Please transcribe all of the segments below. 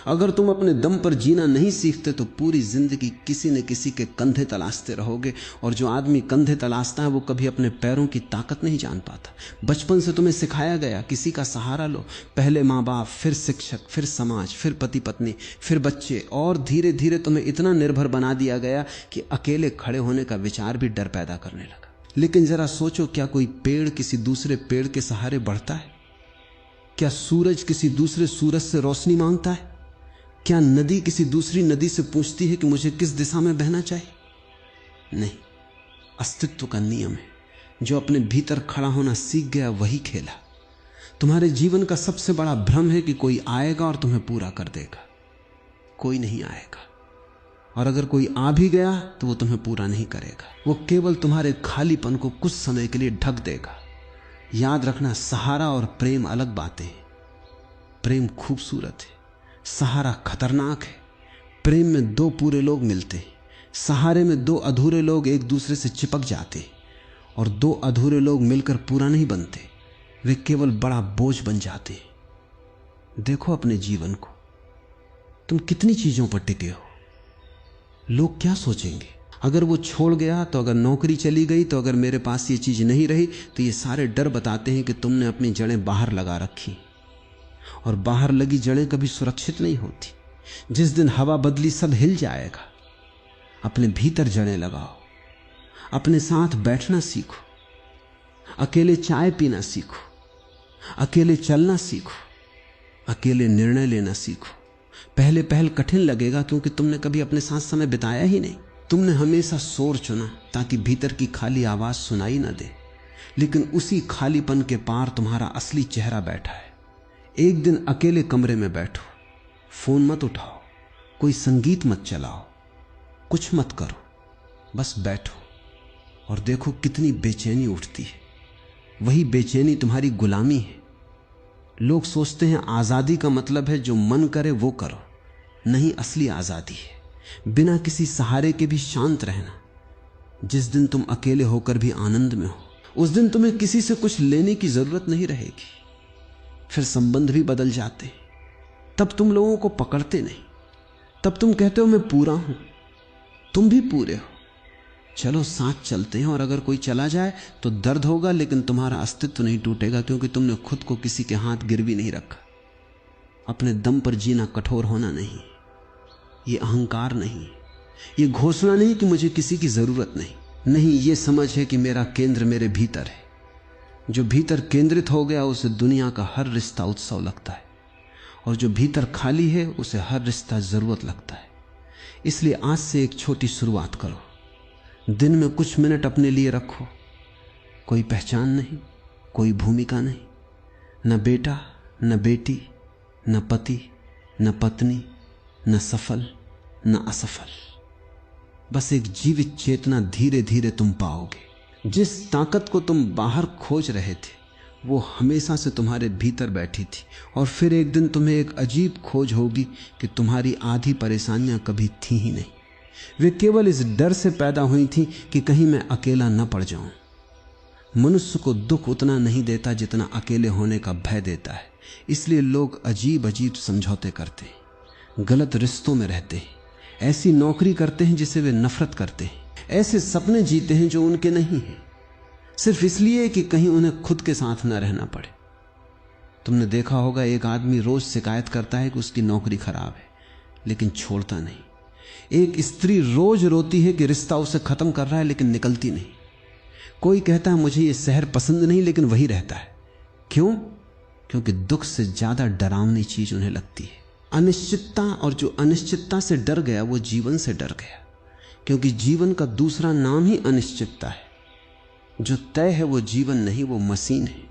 अगर तुम अपने दम पर जीना नहीं सीखते तो पूरी जिंदगी किसी न किसी के कंधे तलाशते रहोगे, और जो आदमी कंधे तलाशता है वो कभी अपने पैरों की ताकत नहीं जान पाता। बचपन से तुम्हें सिखाया गया किसी का सहारा लो, पहले माँ बाप, फिर शिक्षक, फिर समाज, फिर पति पत्नी, फिर बच्चे, और धीरे धीरे तुम्हें इतना निर्भर बना दिया गया कि अकेले खड़े होने का विचार भी डर पैदा करने लगा। लेकिन जरा सोचो, क्या कोई पेड़ किसी दूसरे पेड़ के सहारे बढ़ता है? क्या सूरज किसी दूसरे सूरज से रोशनी मांगता है? क्या नदी किसी दूसरी नदी से पूछती है कि मुझे किस दिशा में बहना चाहिए? नहीं, अस्तित्व का नियम है। जो अपने भीतर खड़ा होना सीख गया वही खेला। तुम्हारे जीवन का सबसे बड़ा भ्रम है कि कोई आएगा और तुम्हें पूरा कर देगा। कोई नहीं आएगा, और अगर कोई आ भी गया तो वो तुम्हें पूरा नहीं करेगा। वो केवल तुम्हारे खालीपन को कुछ समय के लिए ढक देगा। याद रखना, सहारा और प्रेम अलग बातें हैं। प्रेम खूबसूरत है, सहारा खतरनाक है। प्रेम में दो पूरे लोग मिलते हैं, सहारे में दो अधूरे लोग एक दूसरे से चिपक जाते हैं, और दो अधूरे लोग मिलकर पूरा नहीं बनते, वे केवल बड़ा बोझ बन जाते हैं। देखो अपने जीवन को, तुम कितनी चीजों पर टिके हो। लोग क्या सोचेंगे अगर वो छोड़ गया तो? अगर नौकरी चली गई तो? अगर मेरे पास ये चीज नहीं रही तो? ये सारे डर बताते हैं कि तुमने अपनी जड़ें बाहर लगा रखी, और बाहर लगी जड़ें कभी सुरक्षित नहीं होती। जिस दिन हवा बदली सब हिल जाएगा। अपने भीतर जड़ें लगाओ, अपने साथ बैठना सीखो, अकेले चाय पीना सीखो, अकेले चलना सीखो, अकेले निर्णय लेना सीखो। पहले पहल कठिन लगेगा क्योंकि तुमने कभी अपने साथ समय बिताया ही नहीं। तुमने हमेशा शोर चुना ताकि भीतर की खाली आवाज सुनाई ना दे, लेकिन उसी खालीपन के पार तुम्हारा असली चेहरा बैठा है। एक दिन अकेले कमरे में बैठो, फोन मत उठाओ, कोई संगीत मत चलाओ, कुछ मत करो, बस बैठो और देखो कितनी बेचैनी उठती है। वही बेचैनी तुम्हारी गुलामी है। लोग सोचते हैं आजादी का मतलब है जो मन करे वो करो। नहीं, असली आजादी है बिना किसी सहारे के भी शांत रहना। जिस दिन तुम अकेले होकर भी आनंद में हो, उस दिन तुम्हें किसी से कुछ लेने की जरूरत नहीं रहेगी। फिर संबंध भी बदल जाते, तब तुम लोगों को पकड़ते नहीं। तब तुम कहते हो मैं पूरा हूं, तुम भी पूरे हो, चलो साथ चलते हैं। और अगर कोई चला जाए तो दर्द होगा, लेकिन तुम्हारा अस्तित्व नहीं टूटेगा क्योंकि तुमने खुद को किसी के हाथ गिरवी नहीं रखा। अपने दम पर जीना कठोर होना नहीं, ये अहंकार नहीं, ये घोषणा नहीं कि मुझे किसी की जरूरत नहीं, ये समझ है कि मेरा केंद्र मेरे भीतर है। जो भीतर केंद्रित हो गया उसे दुनिया का हर रिश्ता उत्सव लगता है, और जो भीतर खाली है उसे हर रिश्ता जरूरत लगता है। इसलिए आज से एक छोटी शुरुआत करो। दिन में कुछ मिनट अपने लिए रखो। कोई पहचान नहीं, कोई भूमिका नहीं, न बेटा न बेटी, न पति न पत्नी, न सफल न असफल, बस एक जीवित चेतना। धीरे धीरे तुम पाओगे जिस ताकत को तुम बाहर खोज रहे थे वो हमेशा से तुम्हारे भीतर बैठी थी। और फिर एक दिन तुम्हें एक अजीब खोज होगी कि तुम्हारी आधी परेशानियां कभी थी ही नहीं। वे केवल इस डर से पैदा हुई थी कि कहीं मैं अकेला न पड़ जाऊं। मनुष्य को दुख उतना नहीं देता जितना अकेले होने का भय देता है। इसलिए लोग अजीब अजीब समझौते करते हैं, गलत रिश्तों में रहते हैं, ऐसी नौकरी करते हैं जिसे वे नफरत करते हैं, ऐसे सपने जीते हैं जो उनके नहीं हैं, सिर्फ इसलिए कि कहीं उन्हें खुद के साथ न रहना पड़े। तुमने देखा होगा एक आदमी रोज शिकायत करता है कि उसकी नौकरी खराब है, लेकिन छोड़ता नहीं। एक स्त्री रोज रोती है कि रिश्ता उसे खत्म कर रहा है, लेकिन निकलती नहीं। कोई कहता है मुझे ये शहर पसंद नहीं, लेकिन वही रहता है। क्यों? क्योंकि दुख से ज्यादा डरावनी चीज उन्हें लगती है अनिश्चितता। और जो अनिश्चितता से डर गया वो जीवन से डर गया, क्योंकि जीवन का दूसरा नाम ही अनिश्चितता है। जो तय है वो जीवन नहीं, वो मशीन है।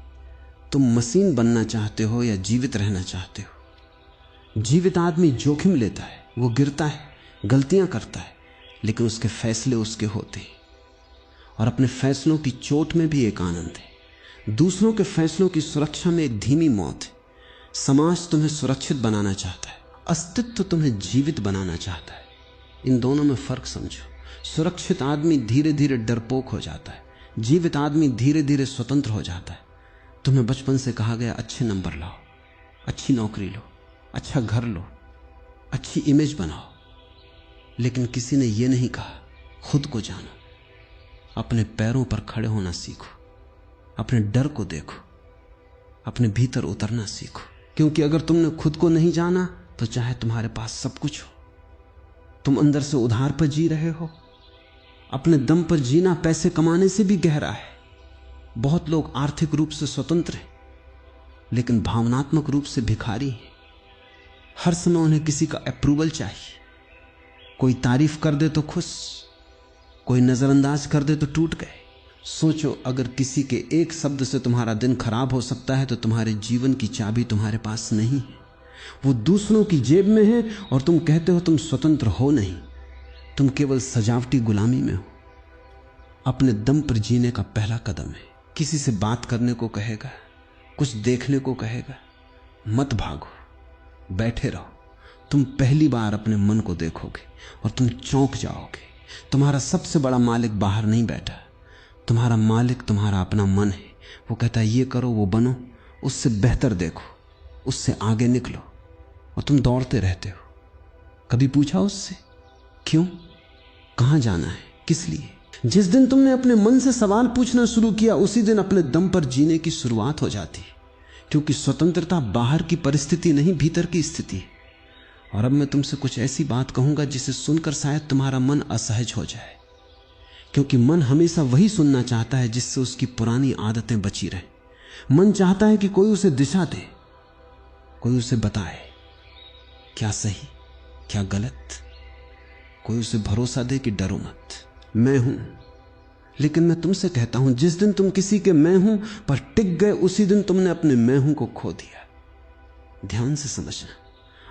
तुम मशीन बनना चाहते हो या जीवित रहना चाहते हो? जीवित आदमी जोखिम लेता है, वो गिरता है, गलतियां करता है, लेकिन उसके फैसले उसके होते हैं। और अपने फैसलों की चोट में भी एक आनंद है। दूसरों के फैसलों की सुरक्षा में एक धीमी मौत है। समाज तुम्हें सुरक्षित बनाना चाहता है, अस्तित्व तुम्हें जीवित बनाना चाहता है। इन दोनों में फर्क समझो। सुरक्षित आदमी धीरे धीरे डरपोक हो जाता है, जीवित आदमी धीरे धीरे स्वतंत्र हो जाता है। तुम्हें बचपन से कहा गया अच्छे नंबर लाओ, अच्छी नौकरी लो, अच्छा घर लो, अच्छी इमेज बनाओ, लेकिन किसी ने यह नहीं कहा खुद को जानो, अपने पैरों पर खड़े होना सीखो, अपने डर को देखो, अपने भीतर उतरना सीखो। क्योंकि अगर तुमने खुद को नहीं जाना तो चाहे तुम्हारे पास सब कुछ हो, तुम अंदर से उधार पर जी रहे हो। अपने दम पर जीना पैसे कमाने से भी गहरा है। बहुत लोग आर्थिक रूप से स्वतंत्र हैं, लेकिन भावनात्मक रूप से भिखारी हैं। हर समय उन्हें किसी का अप्रूवल चाहिए। कोई तारीफ कर दे तो खुश, कोई नजरअंदाज कर दे तो टूट गए। सोचो, अगर किसी के एक शब्द से तुम्हारा दिन खराब हो सकता है तो तुम्हारे जीवन की चाबी तुम्हारे पास नहीं है, वो दूसरों की जेब में है, और तुम कहते हो तुम स्वतंत्र हो नहीं, तुम केवल सजावटी गुलामी में हो। अपने दम पर जीने का पहला कदम है। किसी से बात करने को कहेगा, कुछ देखने को कहेगा, मत भागो, बैठे रहो। तुम पहली बार अपने मन को देखोगे और तुम चौंक जाओगे। तुम्हारा सबसे बड़ा मालिक बाहर नहीं बैठा, तुम्हारा मालिक तुम्हारा अपना मन है। वो कहता है ये करो, वो बनो, उससे बेहतर देखो, उससे आगे निकलो, और तुम दौड़ते रहते हो। कभी पूछा उससे क्यों, कहां जाना है, किस लिए? जिस दिन तुमने अपने मन से सवाल पूछना शुरू किया, उसी दिन अपने दम पर जीने की शुरुआत हो जाती है। क्योंकि स्वतंत्रता बाहर की परिस्थिति नहीं, भीतर की स्थिति है। और अब मैं तुमसे कुछ ऐसी बात कहूंगा जिसे सुनकर शायद तुम्हारा मन असहज हो जाए, क्योंकि मन हमेशा वही सुनना चाहता है जिससे उसकी पुरानी आदतें बची रहें। मन चाहता है कि कोई उसे दिशा दे, कोई उसे बताए क्या सही क्या गलत, कोई उसे भरोसा दे कि डरो मत, मैं हूं। लेकिन मैं तुमसे कहता हूं, जिस दिन तुम किसी के मैं हूं पर टिक गए, उसी दिन तुमने अपने मैं हूं को खो दिया। ध्यान से समझना,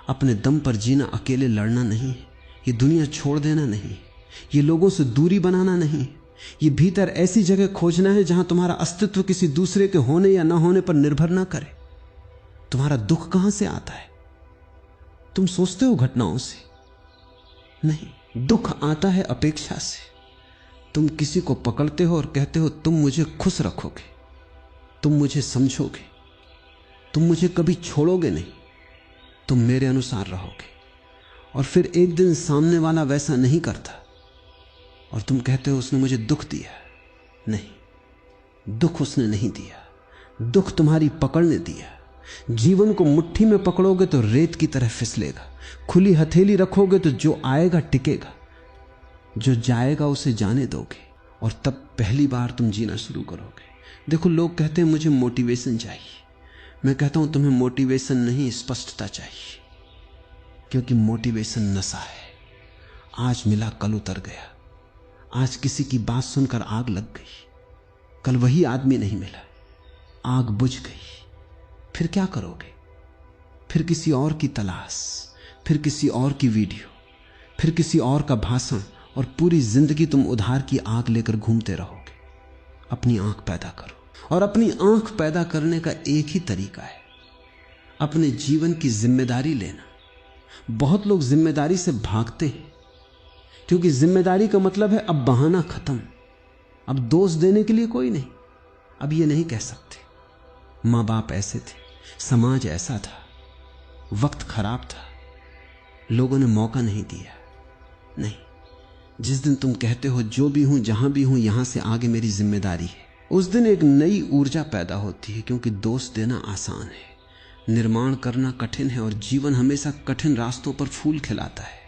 अपने दम पर जीना अकेले लड़ना नहीं है, ये दुनिया छोड़ देना नहीं, ये लोगों से दूरी बनाना नहीं, ये भीतर ऐसी जगह खोजना है जहां तुम्हारा अस्तित्व किसी दूसरे के होने या ना होने पर निर्भर ना करे। तुम्हारा दुख कहां से आता है? तुम सोचते हो घटनाओं से? नहीं, दुख आता है अपेक्षा से। तुम किसी को पकड़ते हो और कहते हो तुम मुझे खुश रखोगे, तुम मुझे समझोगे, तुम मुझे कभी छोड़ोगे नहीं, तुम मेरे अनुसार रहोगे। और फिर एक दिन सामने वाला वैसा नहीं करता और तुम कहते हो उसने मुझे दुख दिया। नहीं, दुख उसने नहीं दिया, दुख तुम्हारी पकड़ ने दिया। जीवन को मुट्ठी में पकड़ोगे तो रेत की तरह फिसलेगा, खुली हथेली रखोगे तो जो आएगा टिकेगा, जो जाएगा उसे जाने दोगे, और तब पहली बार तुम जीना शुरू करोगे। देखो, लोग कहते हैं मुझे मोटिवेशन चाहिए। मैं कहता हूं तुम्हें मोटिवेशन नहीं, स्पष्टता चाहिए। क्योंकि मोटिवेशन नशा है। आज मिला कल उतर गया, आज किसी की बात सुनकर आग लग गई, कल वही आदमी नहीं मिला, आग बुझ गई। फिर क्या करोगे? फिर किसी और की तलाश, फिर किसी और की वीडियो, फिर किसी और का भाषण, और पूरी जिंदगी तुम उधार की आग लेकर घूमते रहोगे। अपनी आंख पैदा करो, और अपनी आंख पैदा करने का एक ही तरीका है, अपने जीवन की जिम्मेदारी लेना। बहुत लोग जिम्मेदारी से भागते हैं, क्योंकि जिम्मेदारी का मतलब है अब बहाना खत्म, अब दोष देने के लिए कोई नहीं, अब ये नहीं कह सकते माँ बाप ऐसे थे, समाज ऐसा था, वक्त खराब था, लोगों ने मौका नहीं दिया। नहीं, जिस दिन तुम कहते हो जो भी हूं, जहां भी हूं, यहां से आगे मेरी जिम्मेदारी है, उस दिन एक नई ऊर्जा पैदा होती है। क्योंकि दोष देना आसान है, निर्माण करना कठिन है, और जीवन हमेशा कठिन रास्तों पर फूल खिलाता है।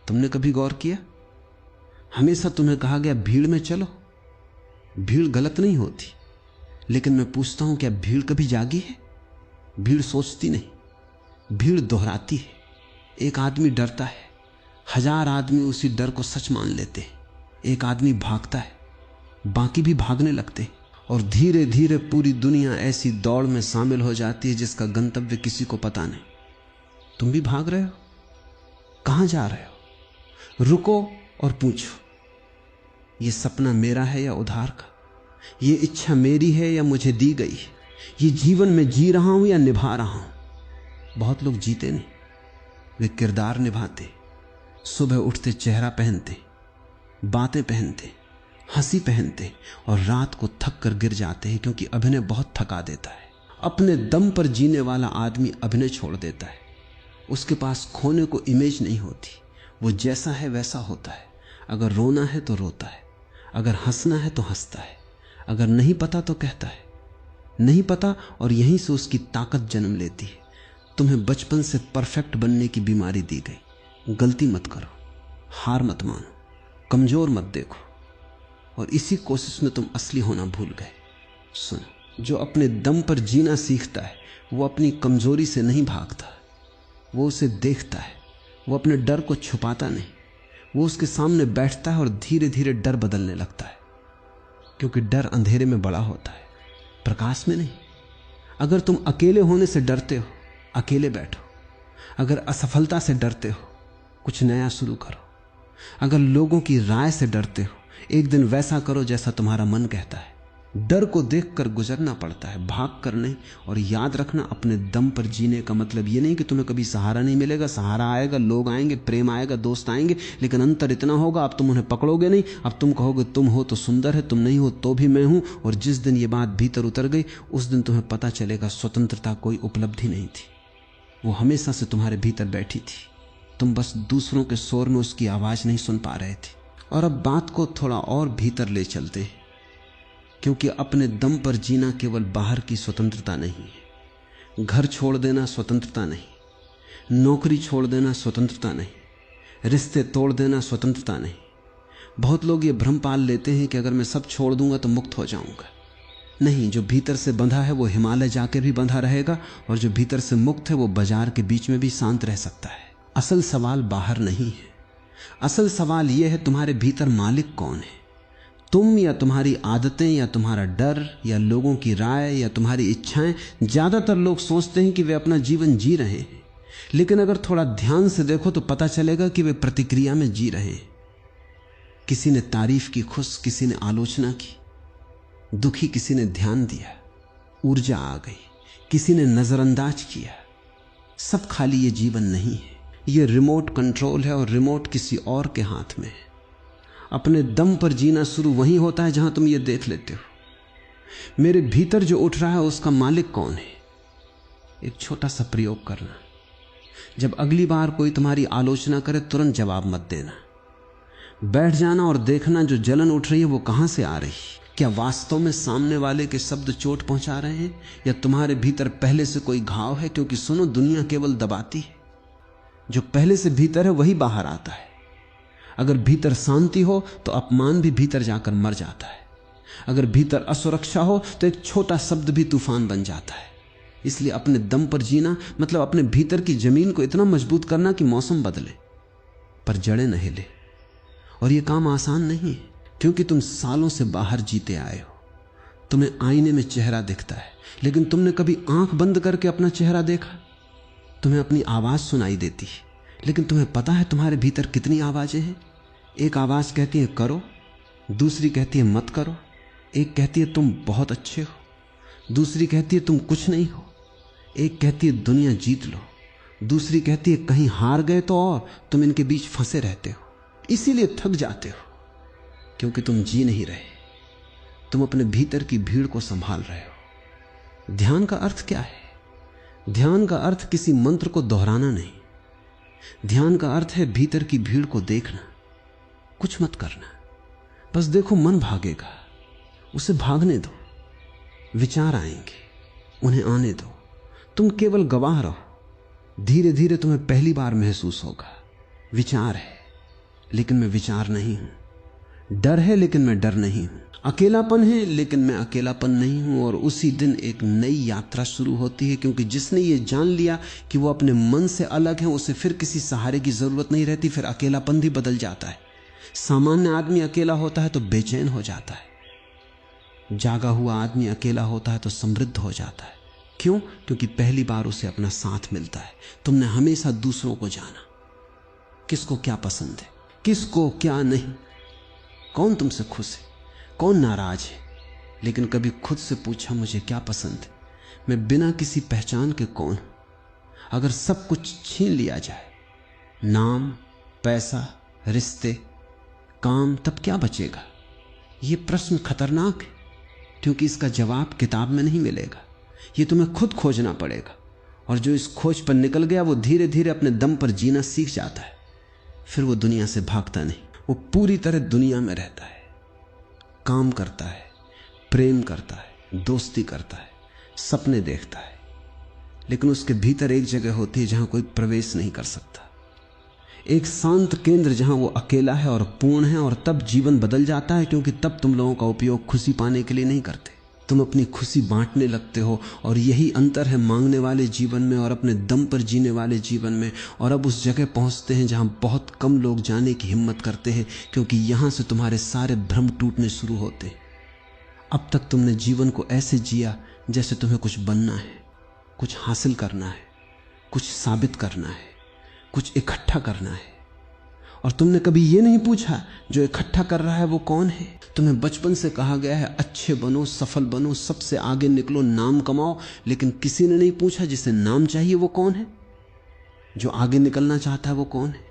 तुमने कभी गौर किया? हमेशा तुम्हें कहा गया भीड़ में चलो। भीड़ गलत नहीं होती, लेकिन मैं पूछता हूं क्या भीड़ कभी जागी है? भीड़ सोचती नहीं, भीड़ दोहराती है। एक आदमी डरता है, 1000 आदमी उसी डर को सच मान लेते हैं। एक आदमी भागता है, बाकी भी भागने लगते हैं, और धीरे धीरे पूरी दुनिया ऐसी दौड़ में शामिल हो जाती है जिसका गंतव्य किसी को पता नहीं। तुम भी भाग रहे हो, कहां जा रहे हो? रुको और पूछो, ये सपना मेरा है या उधार का? ये इच्छा मेरी है या मुझे दी गई है? ये जीवन में जी रहा हूं या निभा रहा हूं? बहुत लोग जीते नहीं, वे किरदार निभाते, सुबह उठते चेहरा पहनते, बातें पहनते, हंसी पहनते, और रात को थक कर गिर जाते हैं, क्योंकि अभिनय बहुत थका देता है। अपने दम पर जीने वाला आदमी अभिनय छोड़ देता है। उसके पास खोने को इमेज नहीं होती। वो जैसा है वैसा होता है। अगर रोना है तो रोता है, अगर हंसना है तो हंसता है, अगर नहीं पता तो कहता है नहीं पता, और यहीं से उसकी ताकत जन्म लेती है। तुम्हें बचपन से परफेक्ट बनने की बीमारी दी गई। गलती मत करो, हार मत मानो, कमजोर मत देखो, और इसी कोशिश में तुम असली होना भूल गए। सुनो, जो अपने दम पर जीना सीखता है वो अपनी कमजोरी से नहीं भागता, वो उसे देखता है। वो अपने डर को छुपाता नहीं, वो उसके सामने बैठता है और धीरे धीरे डर बदलने लगता है। क्योंकि डर अंधेरे में बड़ा होता है, प्रकाश में नहीं। अगर तुम अकेले होने से डरते हो, अकेले बैठो। अगर असफलता से डरते हो, कुछ नया शुरू करो। अगर लोगों की राय से डरते हो, एक दिन वैसा करो जैसा तुम्हारा मन कहता है। डर को देखकर गुजरना पड़ता है, भाग कर नहीं। और याद रखना, अपने दम पर जीने का मतलब ये नहीं कि तुम्हें कभी सहारा नहीं मिलेगा। सहारा आएगा, लोग आएंगे, प्रेम आएगा, दोस्त आएंगे, लेकिन अंतर इतना होगा, अब तुम उन्हें पकड़ोगे नहीं। अब तुम कहोगे तुम हो तो सुंदर है, तुम नहीं हो तो भी मैं हूं। और जिस दिन ये बात भीतर उतर गई, उस दिन तुम्हें पता चलेगा स्वतंत्रता कोई उपलब्धि नहीं थी, वो हमेशा से तुम्हारे भीतर बैठी थी। तुम बस दूसरों के शोर में उसकी आवाज नहीं सुन पा रहे थे। और अब बात को थोड़ा और भीतर ले चलते हैं, क्योंकि अपने दम पर जीना केवल बाहर की स्वतंत्रता नहीं है। घर छोड़ देना स्वतंत्रता नहीं, नौकरी छोड़ देना स्वतंत्रता नहीं, रिश्ते तोड़ देना स्वतंत्रता नहीं। बहुत लोग ये भ्रम पाल लेते हैं कि अगर मैं सब छोड़ दूंगा तो मुक्त हो जाऊंगा। नहीं, जो भीतर से बंधा है वो हिमालय जाकर भी बंधा रहेगा, और जो भीतर से मुक्त है वो बाजार के बीच में भी शांत रह सकता है। असल सवाल बाहर नहीं है, असल सवाल यह है तुम्हारे भीतर मालिक कौन है। तुम या तुम्हारी आदतें या तुम्हारा डर या लोगों की राय या तुम्हारी इच्छाएं। ज्यादातर लोग सोचते हैं कि वे अपना जीवन जी रहे हैं, लेकिन अगर थोड़ा ध्यान से देखो तो पता चलेगा कि वे प्रतिक्रिया में जी रहे हैं। किसी ने तारीफ की खुश, किसी ने आलोचना की, दुखी किसी ने ध्यान दिया, ऊर्जा आ गई, किसी ने नजरअंदाज किया। सब खाली ये जीवन नहीं है, ये रिमोट कंट्रोल है, और रिमोट किसी और के हाथ में है। अपने दम पर जीना शुरू वहीं होता है जहां तुम ये देख लेते हो मेरे भीतर जो उठ रहा है उसका मालिक कौन है। एक छोटा सा प्रयोग करना, जब अगली बार कोई तुम्हारी आलोचना करे तुरंत जवाब मत देना। बैठ जाना और देखना जो जलन उठ रही है वो कहां से आ रही। क्या वास्तव में सामने वाले के शब्द चोट पहुंचा रहे हैं, या तुम्हारे भीतर पहले से कोई घाव है। क्योंकि सुनो, दुनिया केवल दबाती है, जो पहले से भीतर है वही बाहर आता है। अगर भीतर शांति हो तो अपमान भी भीतर जाकर मर जाता है। अगर भीतर असुरक्षा हो तो एक छोटा शब्द भी तूफान बन जाता है। इसलिए अपने दम पर जीना मतलब अपने भीतर की जमीन को इतना मजबूत करना कि मौसम बदले पर जड़ें न हिले। और यह काम आसान नहीं है, क्योंकि तुम सालों से बाहर जीते आए हो। तुम्हें आईने में चेहरा दिखता है, लेकिन तुमने कभी आंख बंद करके अपना चेहरा देखा? तुम्हें अपनी आवाज सुनाई देती है, लेकिन तुम्हें पता है तुम्हारे भीतर कितनी आवाजें हैं? एक आवाज कहती है करो, दूसरी कहती है मत करो, एक कहती है तुम बहुत अच्छे हो, दूसरी कहती है तुम कुछ नहीं हो, एक कहती है दुनिया जीत लो, दूसरी कहती है कहीं हार गए तो, और तुम इनके बीच फंसे रहते हो। इसीलिए थक जाते हो, क्योंकि तुम जी नहीं रहे, तुम अपने भीतर की भीड़ को संभाल रहे हो। ध्यान का अर्थ क्या है? ध्यान का अर्थ किसी मंत्र को दोहराना नहीं। ध्यान का अर्थ है भीतर की भीड़ को देखना, कुछ मत करना, बस देखो मन भागेगा, उसे भागने दो। विचार आएंगे, उन्हें आने दो, तुम केवल गवाह रहो। धीरे धीरे तुम्हें पहली बार महसूस होगा विचार है लेकिन मैं विचार नहीं हूं, डर है लेकिन मैं डर नहीं हूं, अकेलापन है लेकिन मैं अकेलापन नहीं हूं। और उसी दिन एक नई यात्रा शुरू होती है, क्योंकि जिसने ये जान लिया कि वो अपने मन से अलग है, उसे फिर किसी सहारे की जरूरत नहीं रहती। फिर अकेलापन भी बदल जाता है। सामान्य आदमी अकेला होता है तो बेचैन हो जाता है, जागा हुआ आदमी अकेला होता है तो समृद्ध हो जाता है। क्यों? क्योंकि पहली बार उसे अपना साथ मिलता है। तुमने हमेशा दूसरों को जाना, किसको क्या पसंद है, किसको क्या नहीं, कौन तुमसे खुश है, कौन नाराज है, लेकिन कभी खुद से पूछा मुझे क्या पसंद है? मैं बिना किसी पहचान के कौन हूं? अगर सब कुछ छीन लिया जाए, नाम, पैसा, रिश्ते, काम, तब क्या बचेगा? यह प्रश्न खतरनाक है, क्योंकि इसका जवाब किताब में नहीं मिलेगा। यह तुम्हें खुद खोजना पड़ेगा। और जो इस खोज पर निकल गया वो धीरे धीरे अपने दम पर जीना सीख जाता है। फिर वो दुनिया से भागता नहीं, वो पूरी तरह दुनिया में रहता है, काम करता है, प्रेम करता है, दोस्ती करता है, सपने देखता है, लेकिन उसके भीतर एक जगह होती है जहां कोई प्रवेश नहीं कर सकता, एक शांत केंद्र जहां वो अकेला है और पूर्ण है। और तब जीवन बदल जाता है, क्योंकि तब तुम लोगों का उपयोग खुशी पाने के लिए नहीं करते, तुम अपनी खुशी बांटने लगते हो। और यही अंतर है मांगने वाले जीवन में और अपने दम पर जीने वाले जीवन में। और अब उस जगह पहुंचते हैं जहां बहुत कम लोग जाने की हिम्मत करते हैं, क्योंकि यहां से तुम्हारे सारे भ्रम टूटने शुरू होते हैं। अब तक तुमने जीवन को ऐसे जिया जैसे तुम्हें कुछ बनना है, कुछ हासिल करना है, कुछ साबित करना है, कुछ इकट्ठा करना है। और तुमने कभी ये नहीं पूछा जो इकट्ठा कर रहा है वो कौन है। तुम्हें बचपन से कहा गया है अच्छे बनो, सफल बनो, सबसे आगे निकलो, नाम कमाओ, लेकिन किसी ने नहीं पूछा जिसे नाम चाहिए वो कौन है, जो आगे निकलना चाहता है वो कौन है,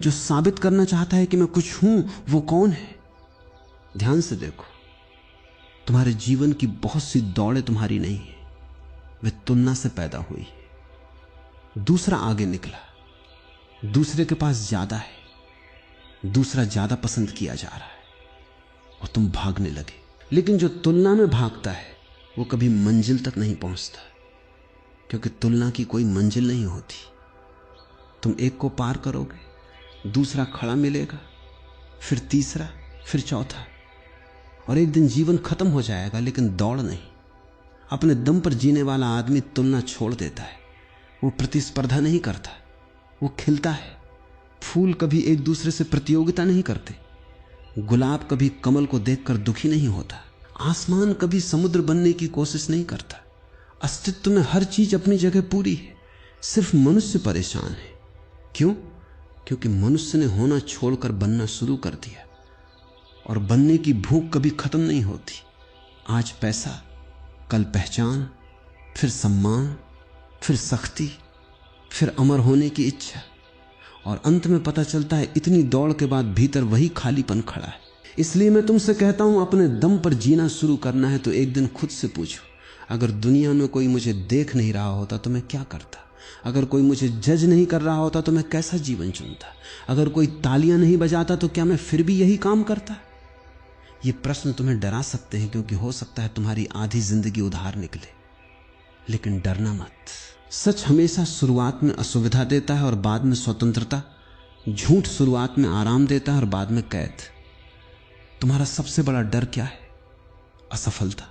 जो साबित करना चाहता है कि मैं कुछ हूं वो कौन है। ध्यान से देखो, तुम्हारे जीवन की बहुत सी दौड़ें तुम्हारी नहीं है, वे तुलना से पैदा हुई है। दूसरा आगे निकला, दूसरे के पास ज्यादा है, दूसरा ज्यादा पसंद किया जा रहा है और तुम भागने लगे। लेकिन जो तुलना में भागता है वो कभी मंजिल तक नहीं पहुंचता, क्योंकि तुलना की कोई मंजिल नहीं होती। तुम एक को पार करोगे, दूसरा खड़ा मिलेगा, फिर तीसरा, फिर चौथा, और एक दिन जीवन खत्म हो जाएगा, लेकिन दौड़ नहीं। अपने दम पर जीने वाला आदमी तुलना छोड़ देता है, वो प्रतिस्पर्धा नहीं करता, वो खिलता है। फूल कभी एक दूसरे से प्रतियोगिता नहीं करते, गुलाब कभी कमल को देखकर दुखी नहीं होता, आसमान कभी समुद्र बनने की कोशिश नहीं करता। अस्तित्व में हर चीज अपनी जगह पूरी है, सिर्फ मनुष्य परेशान है। क्यों? क्योंकि मनुष्य ने होना छोड़कर बनना शुरू कर दिया, और बनने की भूख कभी खत्म नहीं होती। आज पैसा, कल पहचान, फिर सम्मान, फिर सख्ती, फिर अमर होने की इच्छा, और अंत में पता चलता है इतनी दौड़ के बाद भीतर वही खालीपन खड़ा है। इसलिए मैं तुमसे कहता हूं, अपने दम पर जीना शुरू करना है तो एक दिन खुद से पूछो, अगर दुनिया में कोई मुझे देख नहीं रहा होता तो मैं क्या करता? अगर कोई मुझे जज नहीं कर रहा होता तो मैं कैसा जीवन चुनता? अगर कोई तालियां नहीं बजाता तो क्या मैं फिर भी यही काम करता? ये प्रश्न तुम्हें डरा सकते हैं, क्योंकि हो सकता है तुम्हारी आधी जिंदगी उधार निकले, लेकिन डरना मत। सच हमेशा शुरुआत में असुविधा देता है और बाद में स्वतंत्रता, झूठ शुरुआत में आराम देता है और बाद में कैद। तुम्हारा सबसे बड़ा डर क्या है? असफलता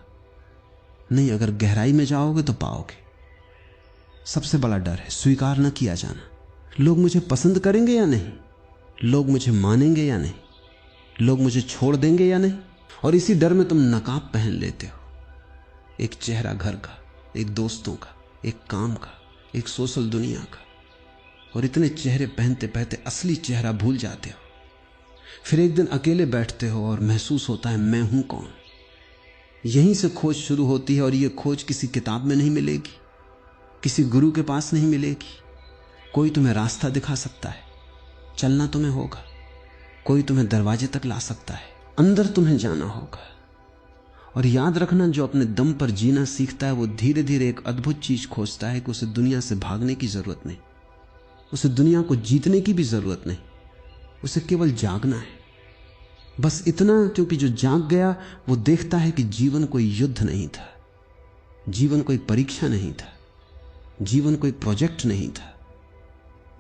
नहीं, अगर गहराई में जाओगे तो पाओगे। सबसे बड़ा डर है स्वीकार न किया जाना। लोग मुझे पसंद करेंगे या नहीं, लोग मुझे मानेंगे या नहीं, लोग मुझे छोड़ देंगे या नहीं। और इसी डर में तुम नकाब पहन लेते हो, एक चेहरा घर का, एक दोस्तों का, एक काम का, एक सोशल दुनिया का, और इतने चेहरे पहनते पहनते असली चेहरा भूल जाते हो। फिर एक दिन अकेले बैठते हो और महसूस होता है मैं हूं कौन। यहीं से खोज शुरू होती है, और यह खोज किसी किताब में नहीं मिलेगी, किसी गुरु के पास नहीं मिलेगी। कोई तुम्हें रास्ता दिखा सकता है, चलना तुम्हें होगा। कोई तुम्हें दरवाजे तक ला सकता है, अंदर तुम्हें जाना होगा। और याद रखना, जो अपने दम पर जीना सीखता है वो धीरे धीरे एक अद्भुत चीज खोजता है कि उसे दुनिया से भागने की जरूरत नहीं, उसे दुनिया को जीतने की भी जरूरत नहीं, उसे केवल जागना है। बस इतना, क्योंकि जो जाग गया वो देखता है कि जीवन कोई युद्ध नहीं था, जीवन कोई परीक्षा नहीं था, जीवन कोई प्रोजेक्ट नहीं था,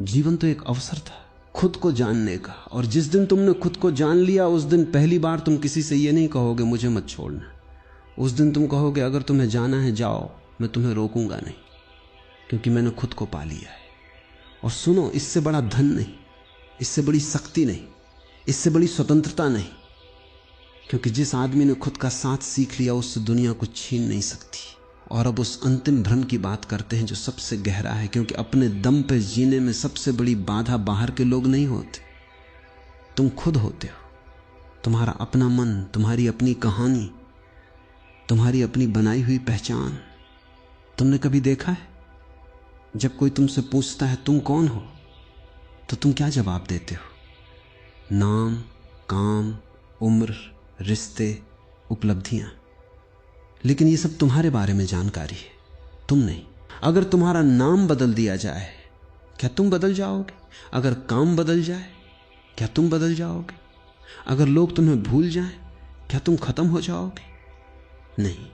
जीवन तो एक अवसर था खुद को जानने का। और जिस दिन तुमने खुद को जान लिया, उस दिन पहली बार तुम किसी से ये नहीं कहोगे मुझे मत छोड़ना। उस दिन तुम कहोगे अगर तुम्हें जाना है जाओ, मैं तुम्हें रोकूंगा नहीं, क्योंकि मैंने खुद को पा लिया है। और सुनो, इससे बड़ा धन नहीं, इससे बड़ी शक्ति नहीं, इससे बड़ी स्वतंत्रता नहीं, क्योंकि जिस आदमी ने खुद का साथ सीख लिया उससे दुनिया को छीन नहीं सकती। और अब उस अंतिम भ्रम की बात करते हैं जो सबसे गहरा है, क्योंकि अपने दम पे जीने में सबसे बड़ी बाधा बाहर के लोग नहीं होते, तुम खुद होते हो। तुम्हारा अपना मन, तुम्हारी अपनी कहानी, तुम्हारी अपनी बनाई हुई पहचान। तुमने कभी देखा है जब कोई तुमसे पूछता है तुम कौन हो, तो तुम क्या जवाब देते हो? नाम, काम, उम्र, रिश्ते, उपलब्धियां। लेकिन ये सब तुम्हारे बारे में जानकारी है, तुम नहीं। अगर तुम्हारा नाम बदल दिया जाए, क्या तुम बदल जाओगे? अगर काम बदल जाए, क्या तुम बदल जाओगे? अगर लोग तुम्हें भूल जाएं, क्या तुम खत्म हो जाओगे? नहीं।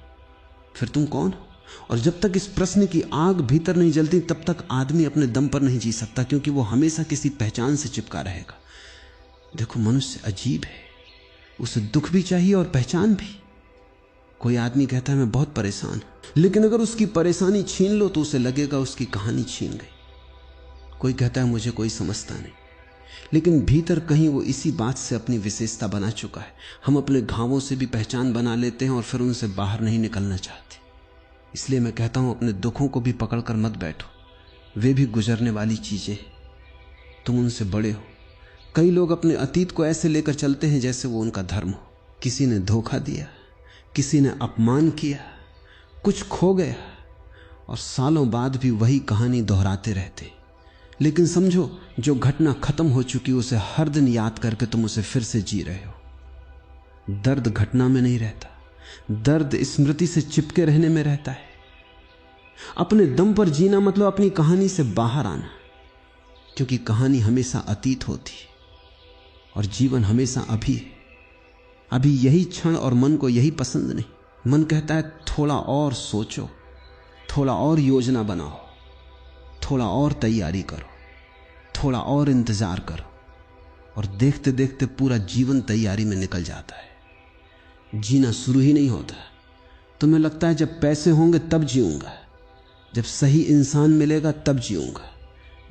फिर तुम कौन हो? और जब तक इस प्रश्न की आग भीतर नहीं जलती, तब तक आदमी अपने दम पर नहीं जी सकता, क्योंकि वो हमेशा किसी पहचान से चिपका रहेगा। देखो, मनुष्य अजीब है, उसे दुख भी चाहिए और पहचान भी। कोई आदमी कहता है मैं बहुत परेशान हूं, लेकिन अगर उसकी परेशानी छीन लो तो उसे लगेगा उसकी कहानी छीन गई। कोई कहता है मुझे कोई समझता नहीं, लेकिन भीतर कहीं वो इसी बात से अपनी विशेषता बना चुका है। हम अपने घावों से भी पहचान बना लेते हैं और फिर उनसे बाहर नहीं निकलना चाहते। इसलिए मैं कहता हूं, अपने दुखों को भी पकड़कर मत बैठो, वे भी गुजरने वाली चीजें, तुम उनसे बड़े हो। कई लोग अपने अतीत को ऐसे लेकर चलते हैं जैसे वो उनका धर्म हो। किसी ने धोखा दिया, किसी ने अपमान किया, कुछ खो गया, और सालों बाद भी वही कहानी दोहराते रहते। लेकिन समझो, जो घटना खत्म हो चुकी उसे हर दिन याद करके तुम उसे फिर से जी रहे हो। दर्द घटना में नहीं रहता, दर्द स्मृति से चिपके रहने में रहता है। अपने दम पर जीना मतलब अपनी कहानी से बाहर आना, क्योंकि कहानी हमेशा अतीत होती है और जीवन हमेशा अभी है। अभी यही क्षण, और मन को यही पसंद नहीं। मन कहता है थोड़ा और सोचो, थोड़ा और योजना बनाओ, थोड़ा और तैयारी करो, थोड़ा और इंतजार करो, और देखते देखते पूरा जीवन तैयारी में निकल जाता है। जीना शुरू ही नहीं होता। तुम्हें लगता है जब पैसे होंगे तब जीऊंगा, जब सही इंसान मिलेगा तब जीऊंगा,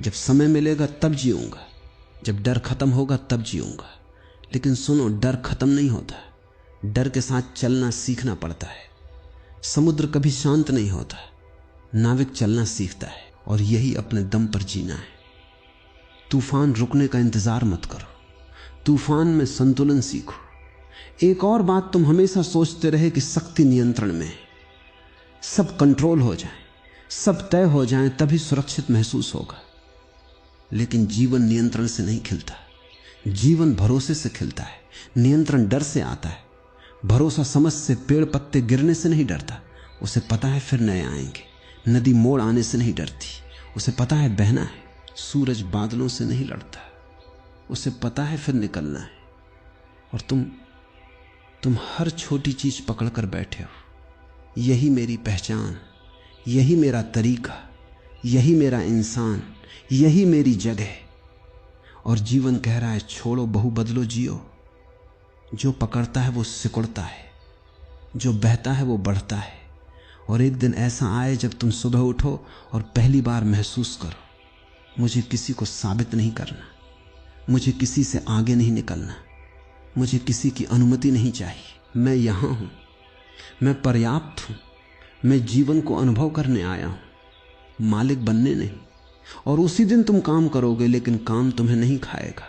जब समय मिलेगा तब जीऊंगा, जब डर खत्म होगा तब जीऊंगा। लेकिन सुनो, डर खत्म नहीं होता, डर के साथ चलना सीखना पड़ता है। समुद्र कभी शांत नहीं होता, नाविक चलना सीखता है, और यही अपने दम पर जीना है। तूफान रुकने का इंतजार मत करो, तूफान में संतुलन सीखो। एक और बात तुम हमेशा सोचते रहे कि शक्ति नियंत्रण में है, सब कंट्रोल हो जाए, सब तय हो जाए, तभी सुरक्षित महसूस होगा। लेकिन जीवन नियंत्रण से नहीं खिलता, जीवन भरोसे से खिलता है। नियंत्रण डर से आता है, भरोसा समझ से, पेड़ पत्ते गिरने से नहीं डरता, उसे पता है फिर नए आएंगे। नदी मोड़ आने से नहीं डरती, उसे पता है बहना है। सूरज बादलों से नहीं लड़ता, उसे पता है फिर निकलना है। और तुम हर छोटी चीज पकड़कर बैठे हो। यही मेरी पहचान, यही मेरा तरीका, यही मेरा इंसान, यही मेरी जगह। और जीवन कह रहा है छोड़ो, बहु बदलो, जियो। जो पकड़ता है वो सिकुड़ता है, जो बहता है वो बढ़ता है। और एक दिन ऐसा आए जब तुम सुबह उठो और पहली बार महसूस करो, मुझे किसी को साबित नहीं करना, मुझे किसी से आगे नहीं निकलना, मुझे किसी की अनुमति नहीं चाहिए। मैं यहां हूं, मैं पर्याप्त हूं, मैं जीवन को अनुभव करने आया हूं, मालिक बनने नहीं। और उसी दिन तुम काम करोगे, लेकिन काम तुम्हें नहीं खाएगा।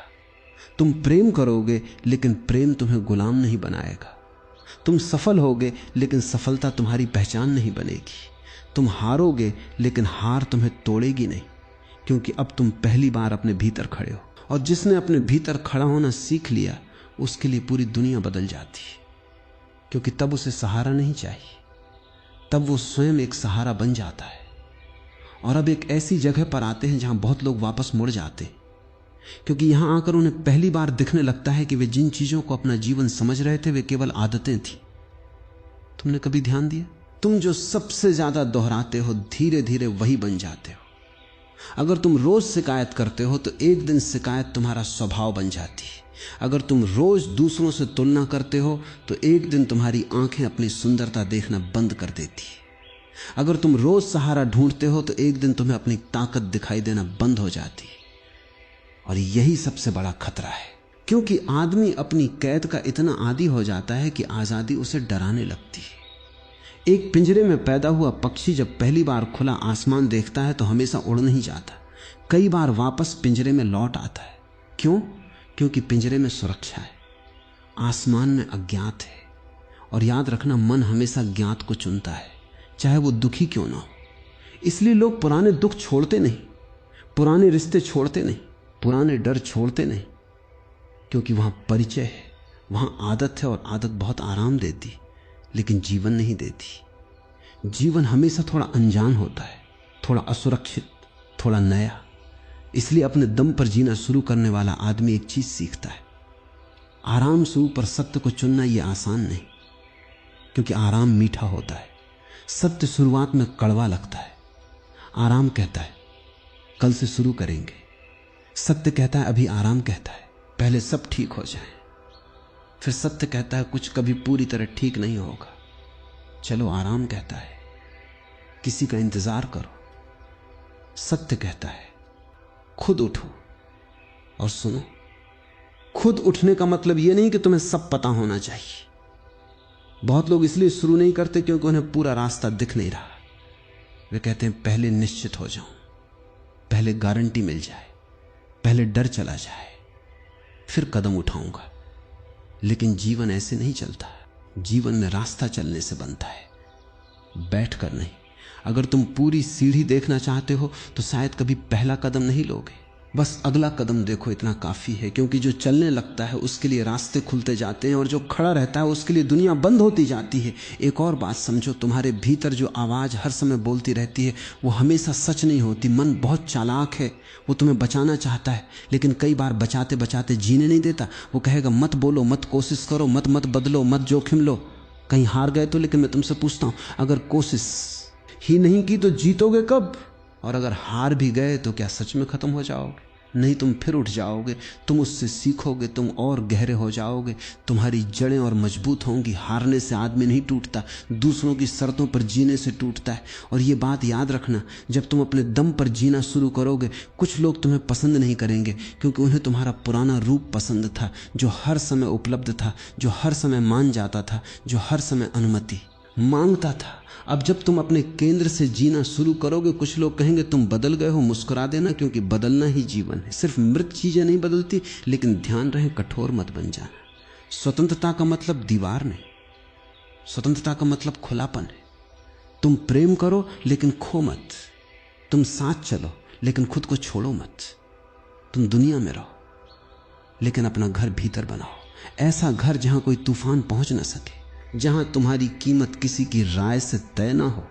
तुम प्रेम करोगे, लेकिन प्रेम तुम्हें गुलाम नहीं बनाएगा। तुम सफल होगे, लेकिन सफलता तुम्हारी पहचान नहीं बनेगी। तुम हारोगे, लेकिन हार तुम्हें तोड़ेगी नहीं, क्योंकि अब तुम पहली बार अपने भीतर खड़े हो। और जिसने अपने भीतर खड़ा होना सीख लिया, उसके लिए पूरी दुनिया बदल जाती है, क्योंकि तब उसे सहारा नहीं चाहिए, तब वो स्वयं एक सहारा बन जाता है। और अब एक ऐसी जगह पर आते हैं जहां बहुत लोग वापस मुड़ जाते, क्योंकि यहां आकर उन्हें पहली बार दिखने लगता है कि वे जिन चीजों को अपना जीवन समझ रहे थे वे केवल आदतें थी। तुमने कभी ध्यान दिया, तुम जो सबसे ज्यादा दोहराते हो धीरे धीरे वही बन जाते हो। अगर तुम रोज शिकायत करते हो तो एक दिन शिकायत तुम्हारा स्वभाव बन जाती है। अगर तुम रोज दूसरों से तुलना करते हो तो एक दिन तुम्हारी आंखें अपनी सुंदरता देखना बंद कर देती है। अगर तुम रोज सहारा ढूंढते हो तो एक दिन तुम्हें अपनी ताकत दिखाई देना बंद हो जाती है। और यही सबसे बड़ा खतरा है, क्योंकि आदमी अपनी कैद का इतना आदी हो जाता है कि आजादी उसे डराने लगती है। एक पिंजरे में पैदा हुआ पक्षी जब पहली बार खुला आसमान देखता है तो हमेशा उड़ नहीं जाता, कई बार वापस पिंजरे में लौट आता है। क्यों? क्योंकि पिंजरे में सुरक्षा है, आसमान में अज्ञात है। और याद रखना, मन हमेशा ज्ञात को चुनता है, चाहे वो दुखी क्यों ना हो। इसलिए लोग पुराने दुख छोड़ते नहीं, पुराने रिश्ते छोड़ते नहीं, पुराने डर छोड़ते नहीं, क्योंकि वहां परिचय है, वहां आदत है, और आदत बहुत आराम देती, लेकिन जीवन नहीं देती। जीवन हमेशा थोड़ा अनजान होता है, थोड़ा असुरक्षित, थोड़ा नया। इसलिए अपने दम पर जीना शुरू करने वाला आदमी एक चीज सीखता है, आराम से ऊपर सत्य को चुनना यह आसान नहीं, क्योंकि आराम मीठा होता है। सत्य शुरुआत में कड़वा लगता है। आराम कहता है कल से शुरू करेंगे, सत्य कहता है अभी आराम कहता है पहले सब ठीक हो जाए। फिर सत्य कहता है कुछ कभी पूरी तरह ठीक नहीं होगा, चलो आराम कहता है किसी का इंतजार करो। सत्य कहता है खुद उठो और सुनो। खुद उठने का मतलब यह नहीं कि तुम्हें सब पता होना चाहिए। बहुत लोग इसलिए शुरू नहीं करते क्योंकि उन्हें पूरा रास्ता दिख नहीं रहा। वे कहते हैं पहले निश्चित हो जाऊं, पहले गारंटी मिल जाए, पहले डर चला जाए, फिर कदम उठाऊंगा। लेकिन जीवन ऐसे नहीं चलता। जीवन में रास्ता चलने से बनता है, बैठकर नहीं। अगर तुम पूरी सीढ़ी देखना चाहते हो तो शायद कभी पहला कदम नहीं लोगे, बस अगला कदम देखो, इतना काफी है। क्योंकि जो चलने लगता है उसके लिए रास्ते खुलते जाते हैं, और जो खड़ा रहता है उसके लिए दुनिया बंद होती जाती है। एक और बात समझो, तुम्हारे भीतर जो आवाज हर समय बोलती रहती है वो हमेशा सच नहीं होती। मन बहुत चालाक है, वो तुम्हें बचाना चाहता है, लेकिन कई बार बचाते बचाते जीने नहीं देता। वो कहेगा मत बोलो, मत कोशिश करो, मत बदलो, मत जोखिम लो, कहीं हार गए तो। लेकिन मैं तुमसे पूछता हूं, अगर कोशिश ही नहीं की तो जीतोगे कब? और अगर हार भी गए तो क्या सच में खत्म हो जाओगे? नहीं, तुम फिर उठ जाओगे, तुम उससे सीखोगे, तुम और गहरे हो जाओगे, तुम्हारी जड़ें और मजबूत होंगी। हारने से आदमी नहीं टूटता, दूसरों की शर्तों पर जीने से टूटता है। और ये बात याद रखना, जब तुम अपने दम पर जीना शुरू करोगे, कुछ लोग तुम्हें पसंद नहीं करेंगे, क्योंकि उन्हें तुम्हारा पुराना रूप पसंद था, जो हर समय उपलब्ध था, जो हर समय मान जाता था, जो हर समय अनुमति मांगता था। अब जब तुम अपने केंद्र से जीना शुरू करोगे, कुछ लोग कहेंगे तुम बदल गए हो। मुस्कुरा देना, क्योंकि बदलना ही जीवन है। सिर्फ मृत चीजें नहीं बदलती, लेकिन ध्यान रहे कठोर मत बन जाना। स्वतंत्रता का मतलब दीवार नहीं, स्वतंत्रता का मतलब खुलापन है। तुम प्रेम करो लेकिन खो मत, तुम साथ चलो लेकिन खुद को छोड़ो मत। तुम दुनिया में रहो लेकिन अपना घर भीतर बनाओ, ऐसा घर जहां कोई तूफान पहुंच ना सके, जहां तुम्हारी कीमत किसी की राय से तय ना हो,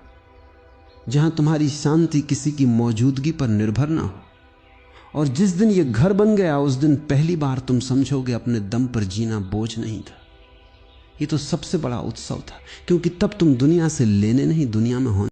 जहां तुम्हारी शांति किसी की मौजूदगी पर निर्भर ना हो। और जिस दिन ये घर बन गया, उस दिन पहली बार तुम समझोगे अपने दम पर जीना बोझ नहीं था, ये तो सबसे बड़ा उत्सव था। क्योंकि तब तुम दुनिया से लेने नहीं, दुनिया में होने